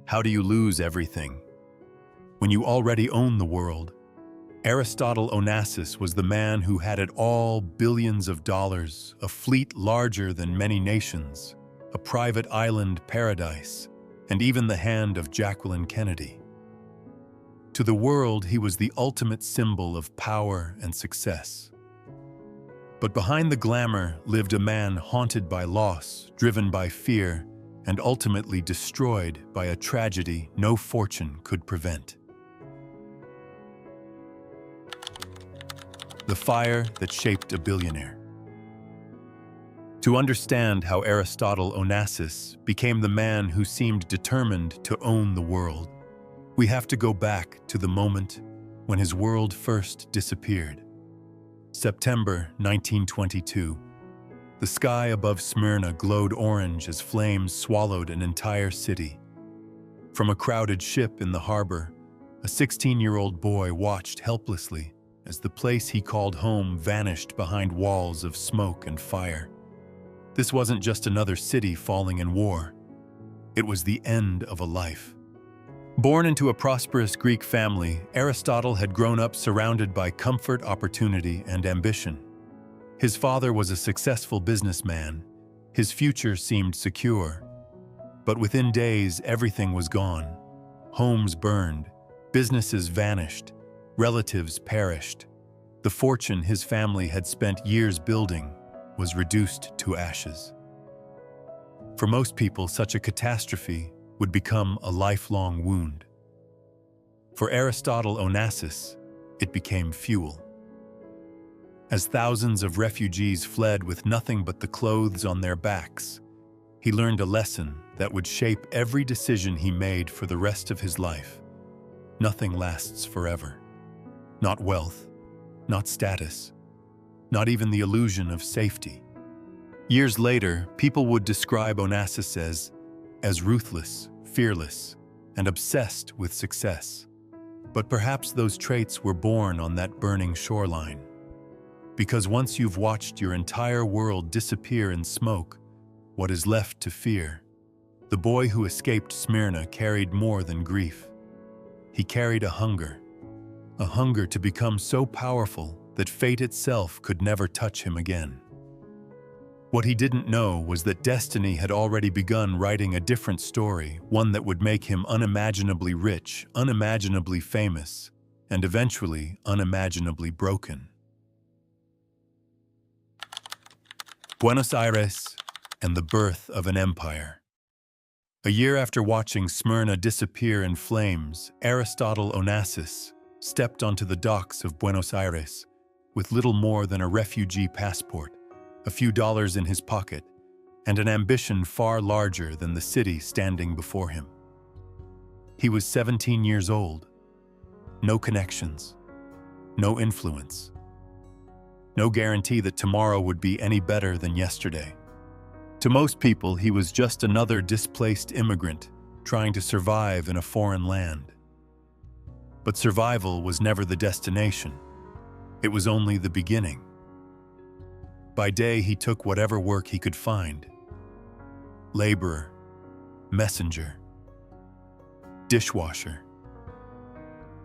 How do you lose everything when you already own the world? Aristotle Onassis was the man who had it all: billions of dollars, a fleet larger than many nations, a private island paradise, and even the hand of Jacqueline Kennedy. To the world, he was the ultimate symbol of power and success. But behind the glamour lived a man haunted by loss, driven by fear, and ultimately destroyed by a tragedy no fortune could prevent. The fire that shaped a billionaire. To understand how Aristotle Onassis became the man who seemed determined to own the world, we have to go back to the moment when his world first disappeared. September 1922. The sky above Smyrna glowed orange as flames swallowed an entire city. From a crowded ship in the harbor, a 16-year-old boy watched helplessly as the place he called home vanished behind walls of smoke and fire. This wasn't just another city falling in war. It was the end of a life. Born into a prosperous Greek family, Aristotle had grown up surrounded by comfort, opportunity, and ambition. His father was a successful businessman. His future seemed secure. But within days, everything was gone. Homes burned, businesses vanished, relatives perished. The fortune his family had spent years building was reduced to ashes. For most people, such a catastrophe would become a lifelong wound. For Aristotle Onassis, it became fuel. As thousands of refugees fled with nothing but the clothes on their backs, he learned a lesson that would shape every decision he made for the rest of his life. Nothing lasts forever. Not wealth, not status, not even the illusion of safety. Years later, people would describe Onassis as ruthless, fearless, and obsessed with success. But perhaps those traits were born on that burning shoreline. Because once you've watched your entire world disappear in smoke, what is left to fear? The boy who escaped Smyrna carried more than grief. He carried a hunger to become so powerful that fate itself could never touch him again. What he didn't know was that destiny had already begun writing a different story, one that would make him unimaginably rich, unimaginably famous, and eventually unimaginably broken. Buenos Aires and the birth of an empire. A year after watching Smyrna disappear in flames, Aristotle Onassis stepped onto the docks of Buenos Aires with little more than a refugee passport, a few dollars in his pocket, and an ambition far larger than the city standing before him. He was 17 years old. No connections, no influence, no guarantee that tomorrow would be any better than yesterday. To most people, he was just another displaced immigrant trying to survive in a foreign land. But survival was never the destination. It was only the beginning. By day, he took whatever work he could find. Laborer, messenger, dishwasher.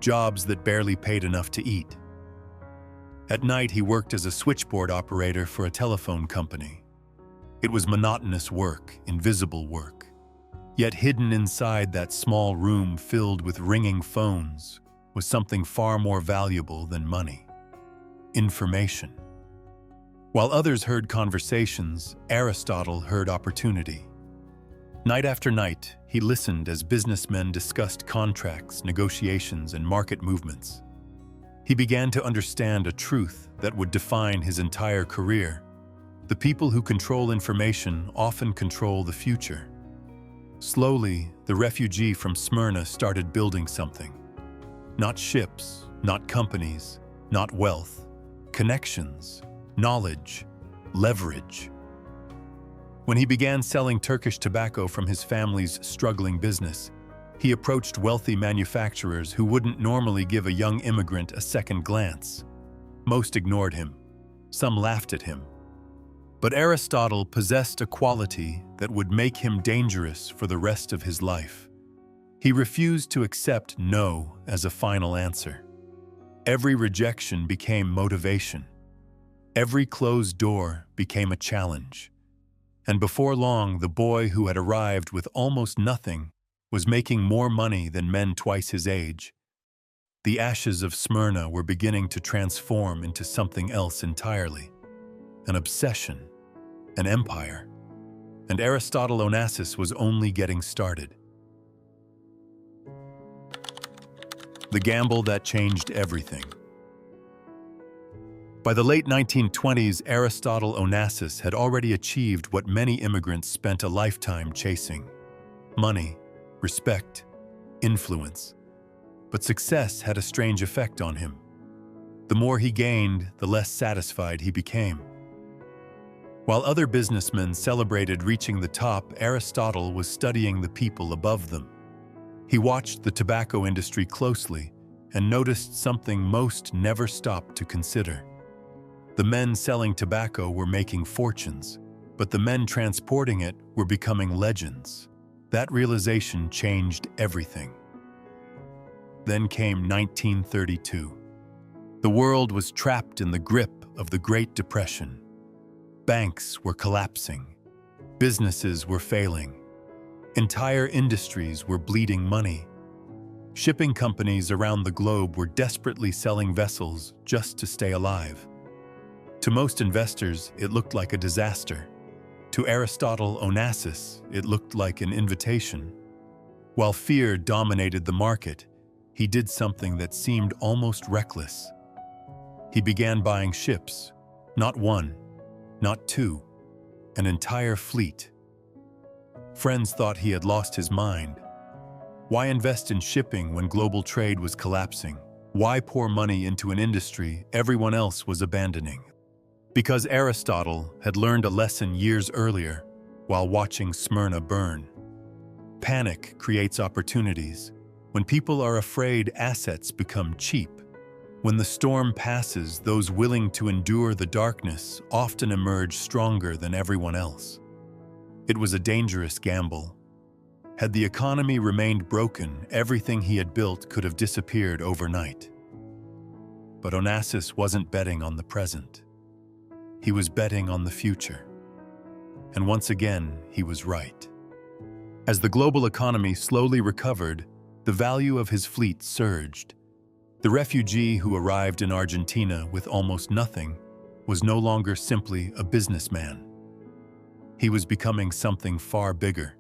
Jobs that barely paid enough to eat. At night, he worked as a switchboard operator for a telephone company. It was monotonous work, invisible work. Yet hidden inside that small room filled with ringing phones was something far more valuable than money: information. While others heard conversations, Aristotle heard opportunity. Night after night, he listened as businessmen discussed contracts, negotiations, and market movements. He began to understand a truth that would define his entire career. The people who control information often control the future. Slowly, the refugee from Smyrna started building something. Not ships, not companies, not wealth. Connections, knowledge, leverage. When he began selling Turkish tobacco from his family's struggling business, he approached wealthy manufacturers who wouldn't normally give a young immigrant a second glance. Most ignored him. Some laughed at him. But Aristotle possessed a quality that would make him dangerous for the rest of his life. He refused to accept no as a final answer. Every rejection became motivation. Every closed door became a challenge. And before long, the boy who had arrived with almost nothing was making more money than men twice his age. The ashes of Smyrna were beginning to transform into something else entirely. An obsession, an empire. And Aristotle Onassis was only getting started. The gamble that changed everything. By the late 1920s, Aristotle Onassis had already achieved what many immigrants spent a lifetime chasing: money, respect, influence. But success had a strange effect on him. The more he gained, the less satisfied he became. While other businessmen celebrated reaching the top, Aristotle was studying the people above them. He watched the tobacco industry closely and noticed something most never stopped to consider. The men selling tobacco were making fortunes, but the men transporting it were becoming legends. That realization changed everything. Then came 1932. The world was trapped in the grip of the Great Depression. Banks were collapsing. Businesses were failing. Entire industries were bleeding money. Shipping companies around the globe were desperately selling vessels just to stay alive. To most investors, it looked like a disaster. To Aristotle Onassis, it looked like an invitation. While fear dominated the market, he did something that seemed almost reckless. He began buying ships, not one, not two, an entire fleet. Friends thought he had lost his mind. Why invest in shipping when global trade was collapsing? Why pour money into an industry everyone else was abandoning? Because Aristotle had learned a lesson years earlier while watching Smyrna burn. Panic creates opportunities. When people are afraid, assets become cheap. When the storm passes, those willing to endure the darkness often emerge stronger than everyone else. It was a dangerous gamble. Had the economy remained broken, everything he had built could have disappeared overnight. But Onassis wasn't betting on the present. He was betting on the future. And once again, he was right. As the global economy slowly recovered, the value of his fleet surged. The refugee who arrived in Argentina with almost nothing was no longer simply a businessman. He was becoming something far bigger.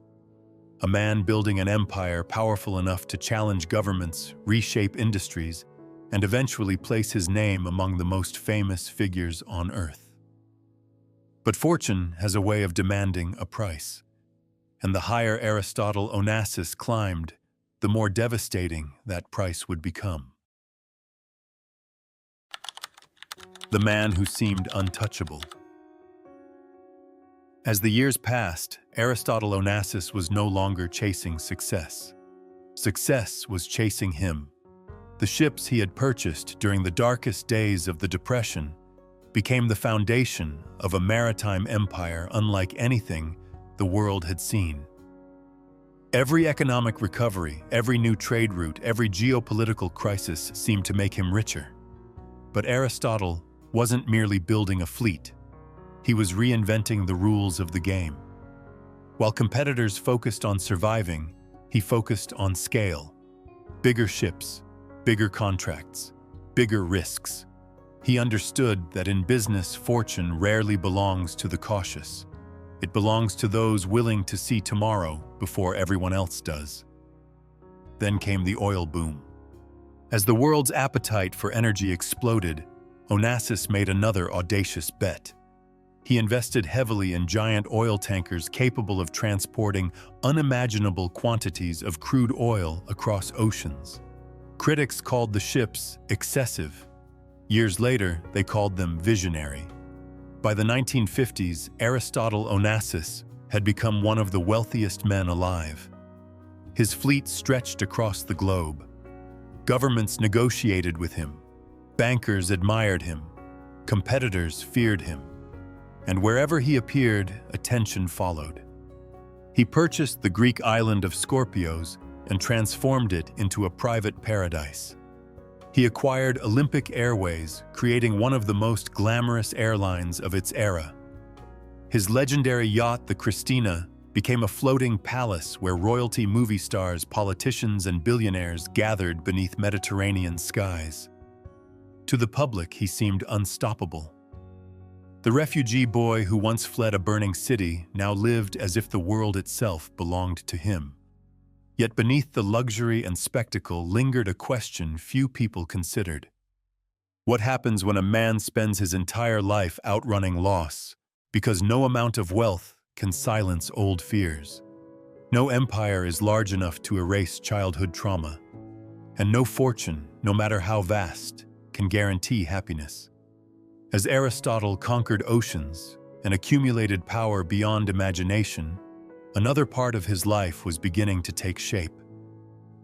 A man building an empire powerful enough to challenge governments, reshape industries, and eventually place his name among the most famous figures on Earth. But fortune has a way of demanding a price, and the higher Aristotle Onassis climbed, the more devastating that price would become. The man who seemed untouchable. As the years passed, Aristotle Onassis was no longer chasing success. Success was chasing him. The ships he had purchased during the darkest days of the Depression became the foundation of a maritime empire unlike anything the world had seen. Every economic recovery, every new trade route, every geopolitical crisis seemed to make him richer. But Aristotle wasn't merely building a fleet. He was reinventing the rules of the game. While competitors focused on surviving, he focused on scale. Bigger ships, bigger contracts, bigger risks. He understood that in business, fortune rarely belongs to the cautious. It belongs to those willing to see tomorrow before everyone else does. Then came the oil boom. As the world's appetite for energy exploded, Onassis made another audacious bet. He invested heavily in giant oil tankers capable of transporting unimaginable quantities of crude oil across oceans. Critics called the ships excessive. Years later, they called them visionary. By the 1950s, Aristotle Onassis had become one of the wealthiest men alive. His fleet stretched across the globe. Governments negotiated with him. Bankers admired him. Competitors feared him. And wherever he appeared, attention followed. He purchased the Greek island of Scorpios and transformed it into a private paradise. He acquired Olympic Airways, creating one of the most glamorous airlines of its era. His legendary yacht, the Christina, became a floating palace where royalty, movie stars, politicians, and billionaires gathered beneath Mediterranean skies. To the public, he seemed unstoppable. The refugee boy who once fled a burning city now lived as if the world itself belonged to him. Yet beneath the luxury and spectacle lingered a question few people considered. What happens when a man spends his entire life outrunning loss, because no amount of wealth can silence old fears? No empire is large enough to erase childhood trauma, and no fortune, no matter how vast, can guarantee happiness. As Aristotle conquered oceans and accumulated power beyond imagination, another part of his life was beginning to take shape.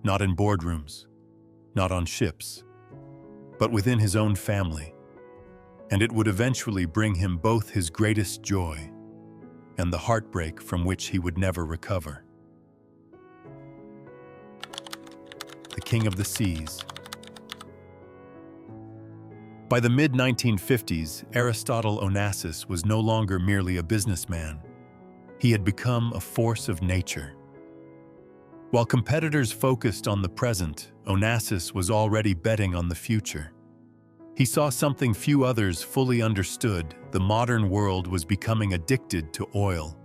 Not in boardrooms, not on ships, but within his own family. And it would eventually bring him both his greatest joy and the heartbreak from which he would never recover. The King of the Seas. By the mid-1950s, Aristotle Onassis was no longer merely a businessman. He had become a force of nature. While competitors focused on the present, Onassis was already betting on the future. He saw something few others fully understood: the modern world was becoming addicted to oil,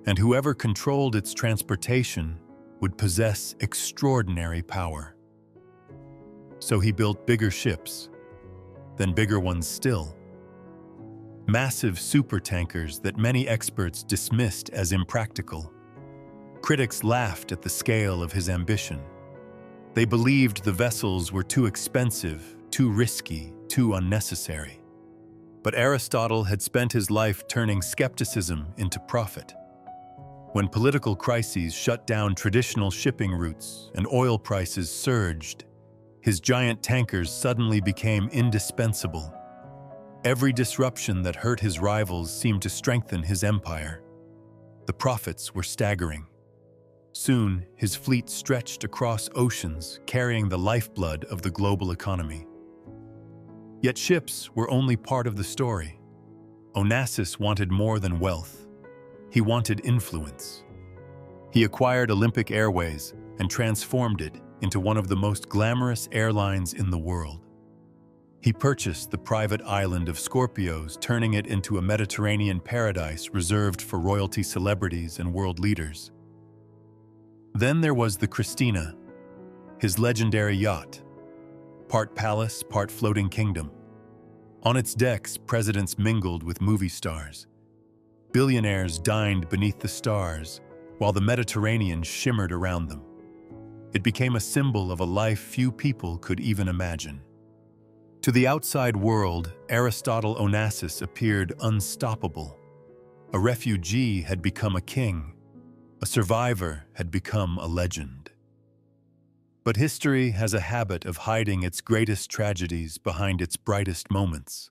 and whoever controlled its transportation would possess extraordinary power. So he built bigger ships, then bigger ones still. Massive supertankers that many experts dismissed as impractical. Critics laughed at the scale of his ambition. They believed the vessels were too expensive, too risky, too unnecessary. But Aristotle had spent his life turning skepticism into profit. When political crises shut down traditional shipping routes and oil prices surged, his giant tankers suddenly became indispensable. Every disruption that hurt his rivals seemed to strengthen his empire. The profits were staggering. Soon, his fleet stretched across oceans, carrying the lifeblood of the global economy. Yet ships were only part of the story. Onassis wanted more than wealth. He wanted influence. He acquired Olympic Airways and transformed it into one of the most glamorous airlines in the world. He purchased the private island of Scorpios, turning it into a Mediterranean paradise reserved for royalty, celebrities, and world leaders. Then there was the Christina, his legendary yacht, part palace, part floating kingdom. On its decks, presidents mingled with movie stars. Billionaires dined beneath the stars, while the Mediterranean shimmered around them. It became a symbol of a life few people could even imagine. To the outside world, Aristotle Onassis appeared unstoppable. A refugee had become a king. A survivor had become a legend. But history has a habit of hiding its greatest tragedies behind its brightest moments.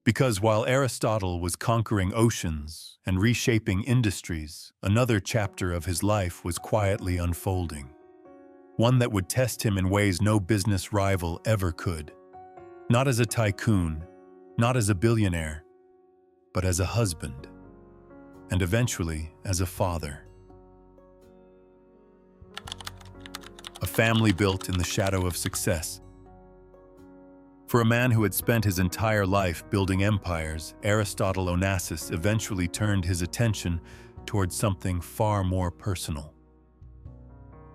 Because while Aristotle was conquering oceans and reshaping industries, another chapter of his life was quietly unfolding. One that would test him in ways no business rival ever could. Not as a tycoon, not as a billionaire, but as a husband, and eventually as a father. A family built in the shadow of success. For a man who had spent his entire life building empires, Aristotle Onassis eventually turned his attention towards something far more personal.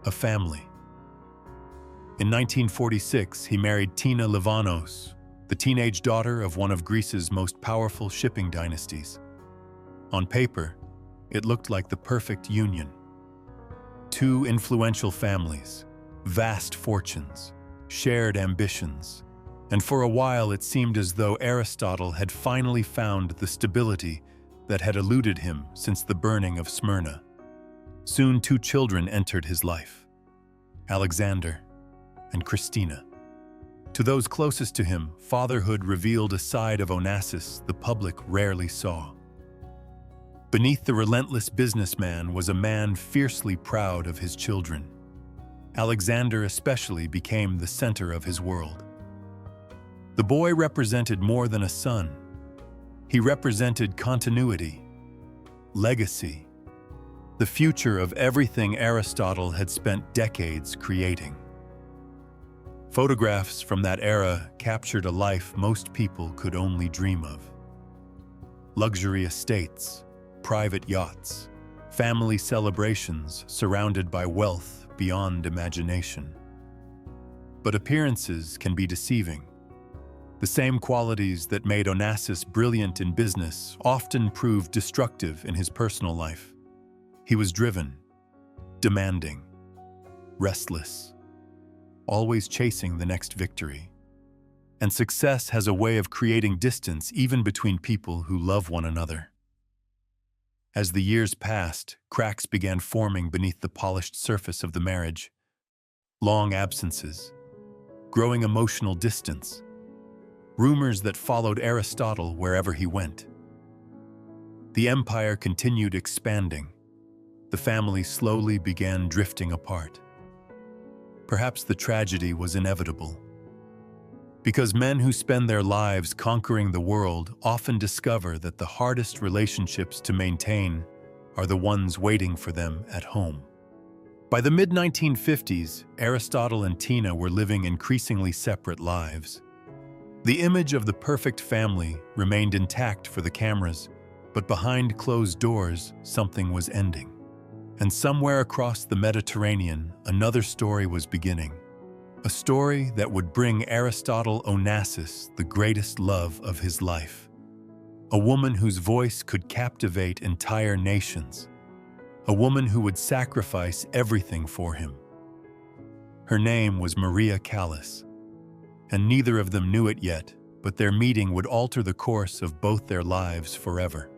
A family. In 1946, he married Tina Livanos, the teenage daughter of one of Greece's most powerful shipping dynasties. On paper, it looked like the perfect union. Two influential families, vast fortunes, shared ambitions, and for a while it seemed as though Aristotle had finally found the stability that had eluded him since the burning of Smyrna. Soon 2 children entered his life, Alexander and Christina. To those closest to him, fatherhood revealed a side of Onassis the public rarely saw. Beneath the relentless businessman was a man fiercely proud of his children. Alexander especially became the center of his world. The boy represented more than a son. He represented continuity, legacy, the future of everything Aristotle had spent decades creating. Photographs from that era captured a life most people could only dream of. Luxury estates, private yachts, family celebrations surrounded by wealth beyond imagination. But appearances can be deceiving. The same qualities that made Onassis brilliant in business often proved destructive in his personal life. He was driven, demanding, restless, always chasing the next victory. And success has a way of creating distance even between people who love one another. As the years passed, cracks began forming beneath the polished surface of the marriage. Long absences, growing emotional distance, rumors that followed Aristotle wherever he went. The empire continued expanding. The family slowly began drifting apart. Perhaps the tragedy was inevitable, because men who spend their lives conquering the world often discover that the hardest relationships to maintain are the ones waiting for them at home. By the mid-1950s, Aristotle and Tina were living increasingly separate lives. The image of the perfect family remained intact for the cameras, but behind closed doors, something was ending. And somewhere across the Mediterranean, another story was beginning. A story that would bring Aristotle Onassis the greatest love of his life. A woman whose voice could captivate entire nations. A woman who would sacrifice everything for him. Her name was Maria Callas, and neither of them knew it yet, but their meeting would alter the course of both their lives forever.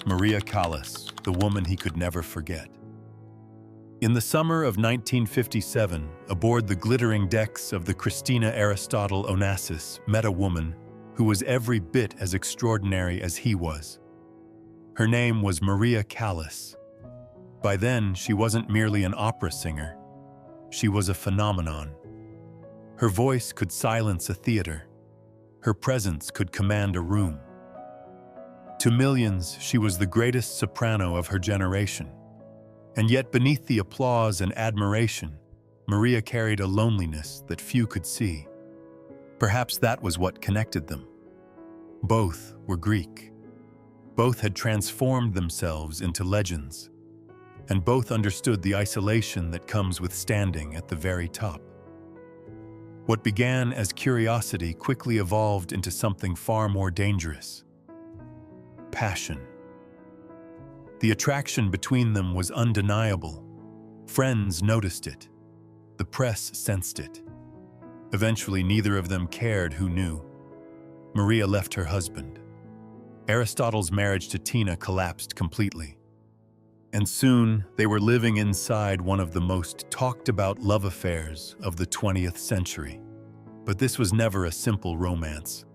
Maria Callas, the woman he could never forget. In the summer of 1957, aboard the glittering decks of the Christina Aristotle Onassis met a woman who was every bit as extraordinary as he was. Her name was Maria Callas. By then, she wasn't merely an opera singer. She was a phenomenon. Her voice could silence a theater. Her presence could command a room. To millions, she was the greatest soprano of her generation. And yet beneath the applause and admiration, Maria carried a loneliness that few could see. Perhaps that was what connected them. Both were Greek. Both had transformed themselves into legends. And both understood the isolation that comes with standing at the very top. What began as curiosity quickly evolved into something far more dangerous. Passion. The attraction between them was undeniable. Friends noticed it. The press sensed it. Eventually, neither of them cared who knew. Maria left her husband. Aristotle's marriage to Tina collapsed completely. And soon, they were living inside one of the most talked-about love affairs of the 20th century. But this was never a simple romance.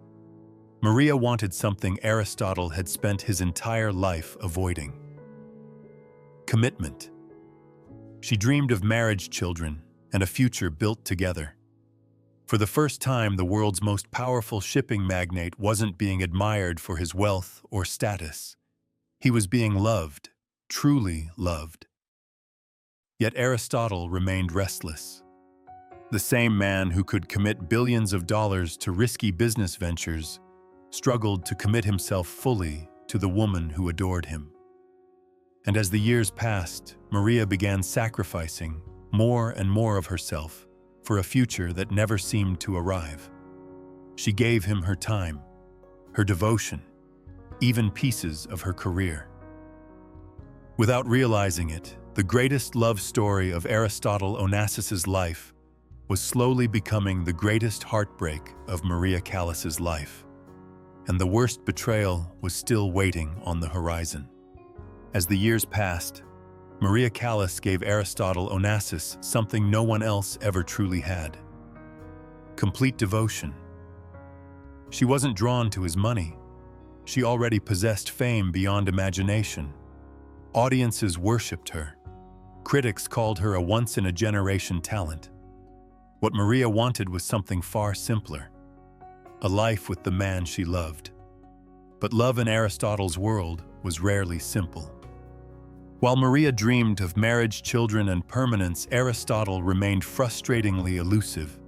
Maria wanted something Aristotle had spent his entire life avoiding. Commitment. She dreamed of marriage, children, and a future built together. For the first time, the world's most powerful shipping magnate wasn't being admired for his wealth or status. He was being loved, truly loved. Yet Aristotle remained restless. The same man who could commit billions of dollars to risky business ventures struggled to commit himself fully to the woman who adored him. And as the years passed, Maria began sacrificing more and more of herself for a future that never seemed to arrive. She gave him her time, her devotion, even pieces of her career. Without realizing it, the greatest love story of Aristotle Onassis's life was slowly becoming the greatest heartbreak of Maria Callas's life. And the worst betrayal was still waiting on the horizon. As the years passed, Maria Callas gave Aristotle Onassis something no one else ever truly had: complete devotion. She wasn't drawn to his money. She already possessed fame beyond imagination. Audiences worshipped her. critics called her a once-in-a-generation talent. What Maria wanted was something far simpler: a life with the man she loved. But love in Aristotle's world was rarely simple. While Maria dreamed of marriage, children, and permanence, Aristotle remained frustratingly elusive.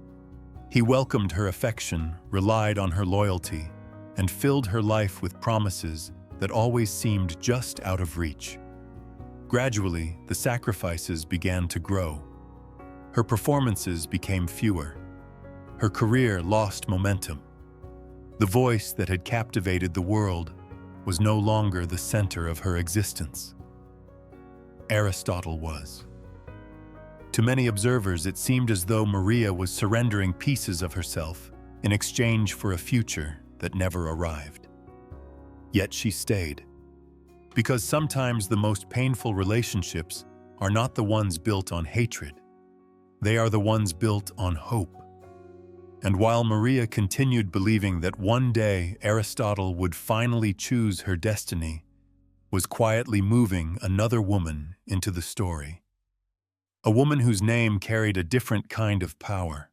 He welcomed her affection, relied on her loyalty, and filled her life with promises that always seemed just out of reach. Gradually, the sacrifices began to grow. Her performances became fewer. Her career lost momentum. The voice that had captivated the world was no longer the center of her existence. Aristotle was. To many observers, it seemed as though Maria was surrendering pieces of herself in exchange for a future that never arrived. Yet she stayed. Because sometimes the most painful relationships are not the ones built on hatred. They are the ones built on hope. And while Maria continued believing that one day Aristotle would finally choose her destiny, was quietly moving another woman into the story. A woman whose name carried a different kind of power.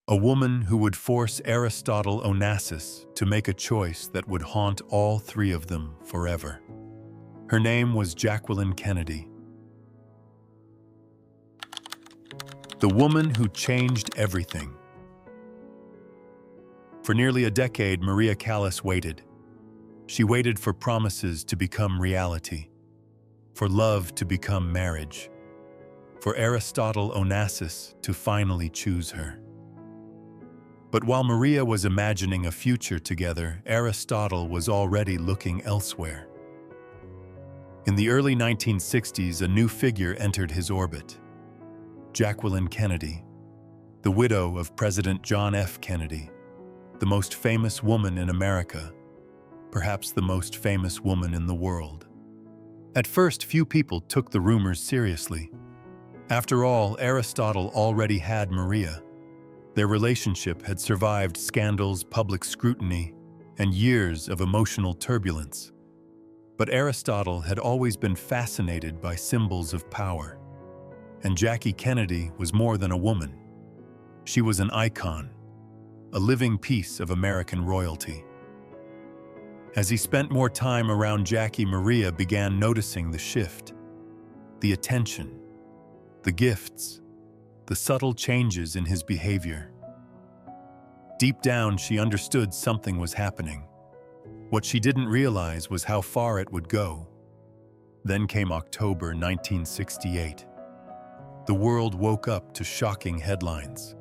A woman who would force Aristotle Onassis to make a choice that would haunt all three of them forever. Her name was Jacqueline Kennedy. The woman who changed everything. For nearly a decade, Maria Callas waited. She waited for promises to become reality, for love to become marriage, for Aristotle Onassis to finally choose her. But while Maria was imagining a future together, Aristotle was already looking elsewhere. In the early 1960s, a new figure entered his orbit: Jacqueline Kennedy, the widow of President John F. Kennedy, the most famous woman in America, perhaps the most famous woman in the world. At first, few people took the rumors seriously. After all, Aristotle already had Maria. Their relationship had survived scandals, public scrutiny, and years of emotional turbulence. But Aristotle had always been fascinated by symbols of power. And Jackie Kennedy was more than a woman. She was an icon, a living piece of American royalty. As he spent more time around Jackie, Maria began noticing the shift, the attention, the gifts, the subtle changes in his behavior. Deep down, she understood something was happening. What she didn't realize was how far it would go. Then came October 1968. The world woke up to shocking headlines.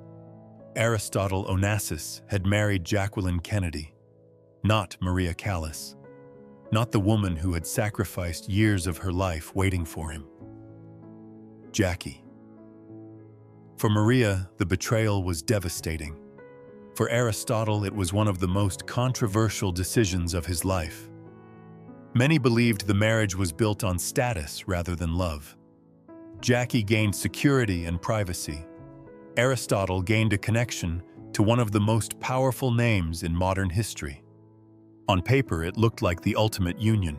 Aristotle Onassis had married Jacqueline Kennedy, not Maria Callas, not the woman who had sacrificed years of her life waiting for him. Jackie. For Maria, the betrayal was devastating. For Aristotle, it was one of the most controversial decisions of his life. Many believed the marriage was built on status rather than love. Jackie gained security and privacy. Aristotle gained a connection to one of the most powerful names in modern history. On paper, it looked like the ultimate union.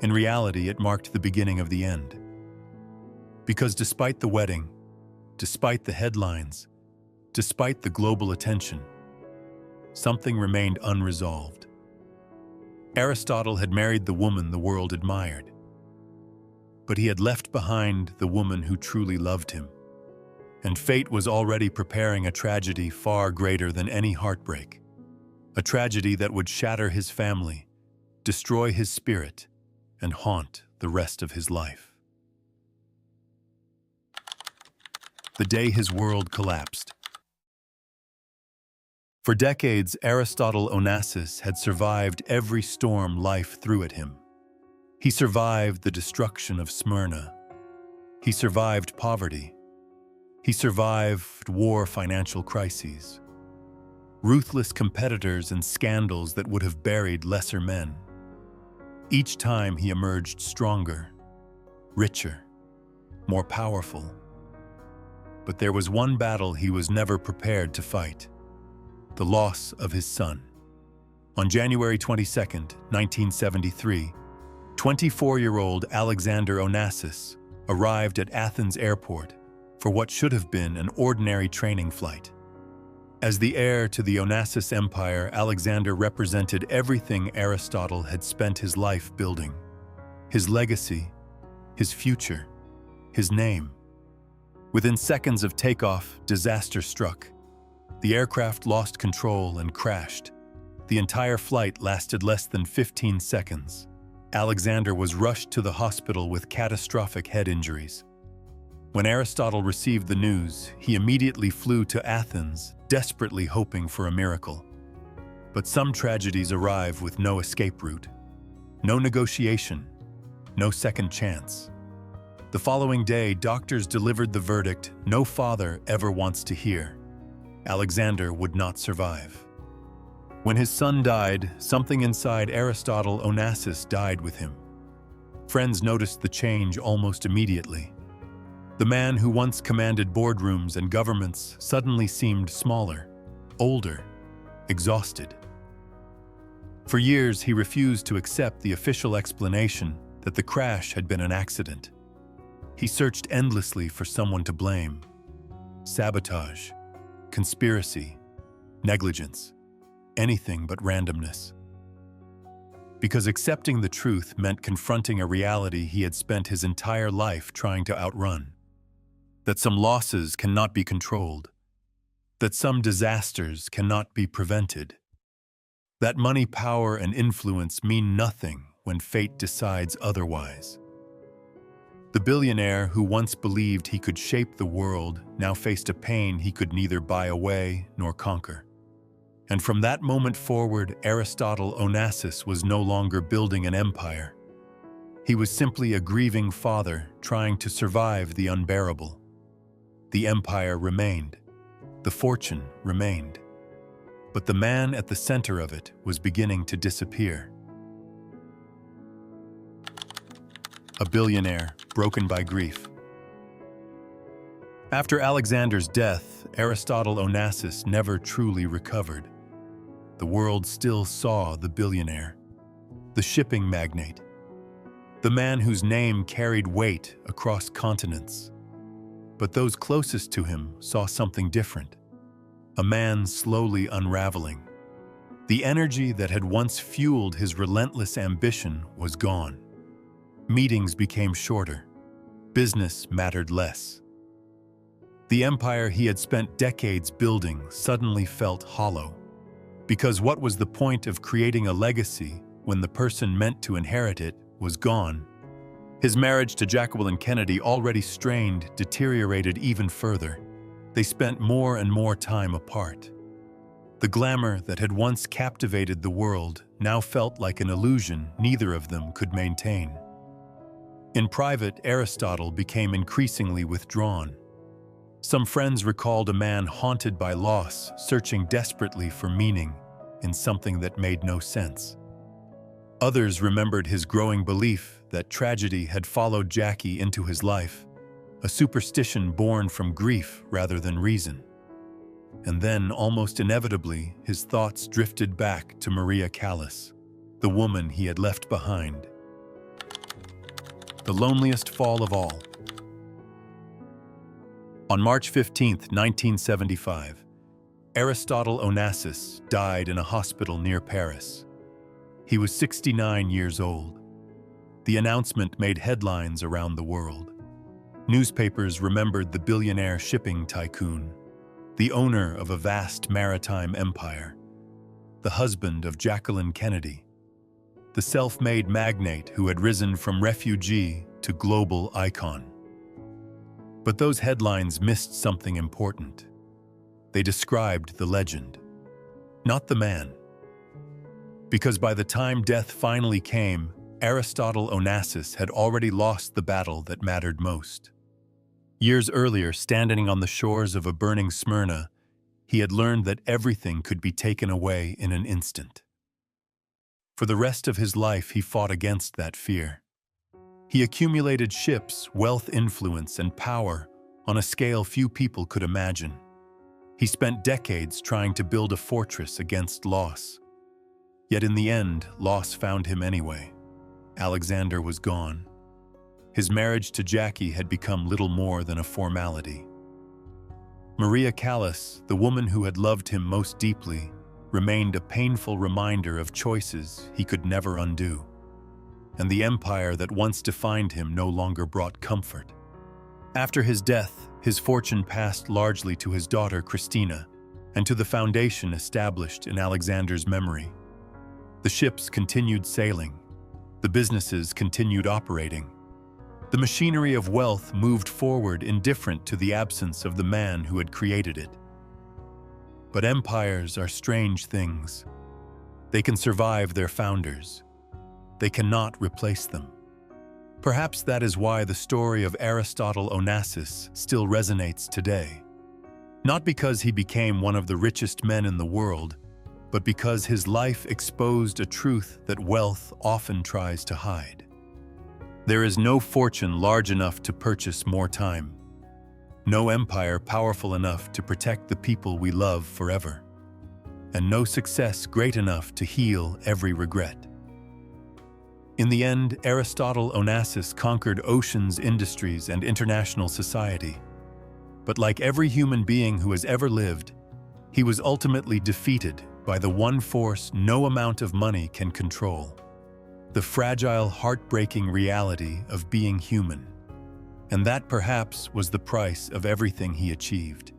In reality, it marked the beginning of the end. Because despite the wedding, despite the headlines, despite the global attention, something remained unresolved. Aristotle had married the woman the world admired, but he had left behind the woman who truly loved him. And fate was already preparing a tragedy far greater than any heartbreak. A tragedy that would shatter his family, destroy his spirit, and haunt the rest of his life. The day his world collapsed. For decades, Aristotle Onassis had survived every storm life threw at him. He survived the destruction of Smyrna. He survived poverty. He survived war, financial crises, ruthless competitors, and scandals that would have buried lesser men. Each time he emerged stronger, richer, more powerful. But there was one battle he was never prepared to fight: the loss of his son. On January 22, 1973, 24-year-old Alexander Onassis arrived at Athens airport for what should have been an ordinary training flight. As the heir to the Onassis Empire, Alexander represented everything Aristotle had spent his life building: his legacy, his future, his name. Within seconds of takeoff, disaster struck. The aircraft lost control and crashed. The entire flight lasted less than 15 seconds. Alexander was rushed to the hospital with catastrophic head injuries. When Aristotle received the news, he immediately flew to Athens, desperately hoping for a miracle. But some tragedies arrive with no escape route. No negotiation, no second chance. The following day, doctors delivered the verdict no father ever wants to hear. Alexander would not survive. When his son died, something inside Aristotle Onassis died with him. Friends noticed the change almost immediately. The man who once commanded boardrooms and governments suddenly seemed smaller, older, exhausted. For years, he refused to accept the official explanation that the crash had been an accident. He searched endlessly for someone to blame. Sabotage, conspiracy, negligence, anything but randomness. Because accepting the truth meant confronting a reality he had spent his entire life trying to outrun. That some losses cannot be controlled. That some disasters cannot be prevented. That money, power, and influence mean nothing when fate decides otherwise. The billionaire who once believed he could shape the world now faced a pain he could neither buy away nor conquer. And from that moment forward, Aristotle Onassis was no longer building an empire. He was simply a grieving father trying to survive the unbearable. The empire remained. The fortune remained. But the man at the center of it was beginning to disappear. A billionaire broken by grief. After Alexander's death, Aristotle Onassis never truly recovered. The world still saw the billionaire, the shipping magnate, the man whose name carried weight across continents. But those closest to him saw something different. A man slowly unraveling. The energy that had once fueled his relentless ambition was gone. Meetings became shorter. Business mattered less. The empire he had spent decades building suddenly felt hollow. Because what was the point of creating a legacy when the person meant to inherit it was gone? His marriage to Jacqueline Kennedy, already strained, deteriorated even further. They spent more and more time apart. The glamour that had once captivated the world now felt like an illusion neither of them could maintain. In private, Aristotle became increasingly withdrawn. Some friends recalled a man haunted by loss, searching desperately for meaning in something that made no sense. Others remembered his growing belief that tragedy had followed Jackie into his life, a superstition born from grief rather than reason. And then, almost inevitably, his thoughts drifted back to Maria Callas, the woman he had left behind. The loneliest fall of all. On March 15, 1975, Aristotle Onassis died in a hospital near Paris. He was 69 years old. The announcement made headlines around the world. Newspapers remembered the billionaire shipping tycoon, the owner of a vast maritime empire, the husband of Jacqueline Kennedy, the self-made magnate who had risen from refugee to global icon. But those headlines missed something important. They described the legend, not the man. Because by the time death finally came, Aristotle Onassis had already lost the battle that mattered most. Years earlier, standing on the shores of a burning Smyrna, he had learned that everything could be taken away in an instant. For the rest of his life, he fought against that fear. He accumulated ships, wealth, influence, and power on a scale few people could imagine. He spent decades trying to build a fortress against loss. Yet in the end, loss found him anyway. Alexander was gone. His marriage to Jackie had become little more than a formality. Maria Callas, the woman who had loved him most deeply, remained a painful reminder of choices he could never undo. And the empire that once defined him no longer brought comfort. After his death, his fortune passed largely to his daughter Christina and to the foundation established in Alexander's memory. The ships continued sailing. The businesses continued operating. The machinery of wealth moved forward indifferent to the absence of the man who had created it. But empires are strange things. They can survive their founders. They cannot replace them. Perhaps that is why the story of Aristotle Onassis still resonates today. Not because he became one of the richest men in the world, but because his life exposed a truth that wealth often tries to hide. There is no fortune large enough to purchase more time. No empire powerful enough to protect the people we love forever. And no success great enough to heal every regret. In the end, Aristotle Onassis conquered oceans, industries, and international society. But like every human being who has ever lived, he was ultimately defeated by the one force no amount of money can control: the fragile, heartbreaking reality of being human. And that perhaps was the price of everything he achieved.